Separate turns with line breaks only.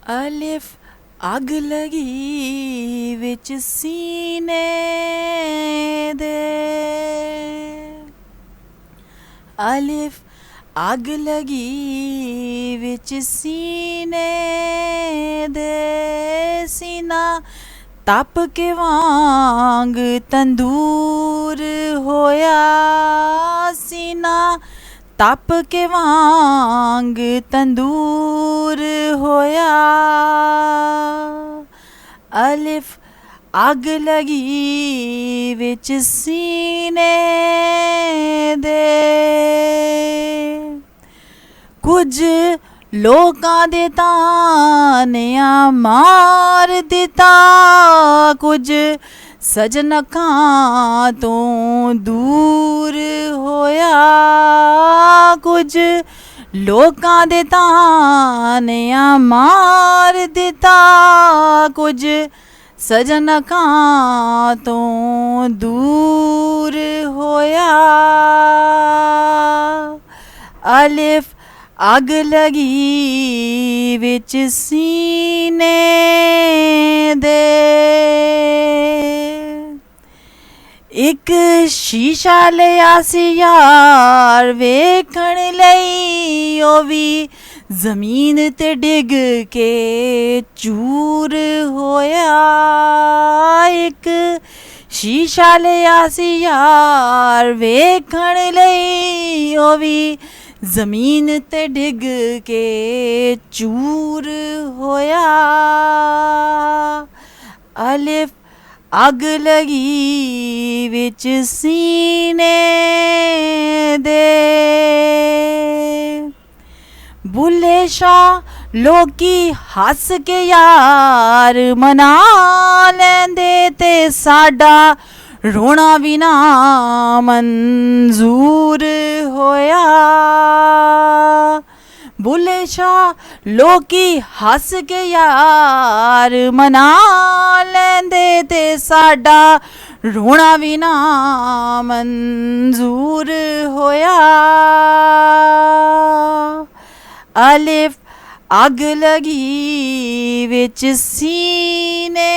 ਅਲਿਫ ਅੱਗ ਲਗੀ ਵਿੱਚ ਸੀਨੇ ਦੇ। ਅਲਿਫ ਅੱਗ ਲਗੀ ਵਿੱਚ ਸੀਨੇ ਦੇ। ਸੀਨਾ ਤਪ ਕੇ ਵਾਂਗ ਤੰਦੂਰ ਹੋਇਆ। ਸੀਨਾ ਤਪ ਕੇ ਵਾਂਗ ਤੰਦੂਰ ਹੋਇਆ। ਅਲਿਫ ਅੱਗ ਲਗੀ ਵਿੱਚ ਸੀਨੇ ਦੇ। ਕੁਝ ਲੋਕਾਂ ਦੇ ਤਾਨਿਆਂ ਮਾਰ ਦਿੱਤਾ। ਕੁਝ ਸਜਣ ਅੱਖਾਂ ਤੋਂ ਦੂਰ ਹੋਇਆ। ਕੁਝ ਲੋਕਾਂ ਦੇ ਤਾਨਿਆਂ ਮਾਰ ਦਿੱਤਾ। ਕੁਝ ਸਜਣ ਅੱਖਾਂ ਤੋਂ ਦੂਰ ਹੋਇਆ। ਅਲਿਫ ਅੱਗ ਲਗੀ ਵਿੱਚ ਸੀਨੇ ਦੇ। ਇੱਕ ਸ਼ੀਸ਼ਾ ਲਿਆ ਸੀ ਯਾਰ ਵੇਖਣ ਲਈ। ਉਹ ਵੀ ਜ਼ਮੀਨ ਤੇ ਡਿੱਗ ਕੇ ਚੂਰ ਹੋਇਆ। ਇੱਕ ਸ਼ੀਸ਼ਾ ਲਿਆ ਸੀ ਯਾਰ ਵੇਖਣ ਲਈ। ਉਹ ਵੀ ਜ਼ਮੀਨ ਤੇ ਡਿੱਗ ਕੇ ਚੂਰ ਹੋਇਆ। ਅਲਿਫ ਅੱਗ ਲਗੀ ਵਿੱਚ ਸੀਨੇ ਦੇ। ਬੁੱਲੇ ਸ਼ਾਹ ਲੋਕੀ ਹੱਸ ਕੇ ਯਾਰ ਮਨਾ ਲੈਂਦੇ ਤੇ ਸਾਡਾ ਰੋਣਾ ਵੀ ਨਾ ਮਨਜ਼ੂਰ ਹੋਇਆ। ਬੁੱਲੇ ਸ਼ਾਹ ਲੋਕੀ ਹੱਸ ਕੇ ਯਾਰ ਮਨਾ ਲੈਂਦੇ ਤੇ ਸਾਡਾ ਰੋਣਾ ਵੀ ਨਾ ਮਨਜ਼ੂਰ ਹੋਇਆ। ਅਲਿਫ ਅੱਗ ਲਗੀ ਵਿੱਚ ਸੀਨੇ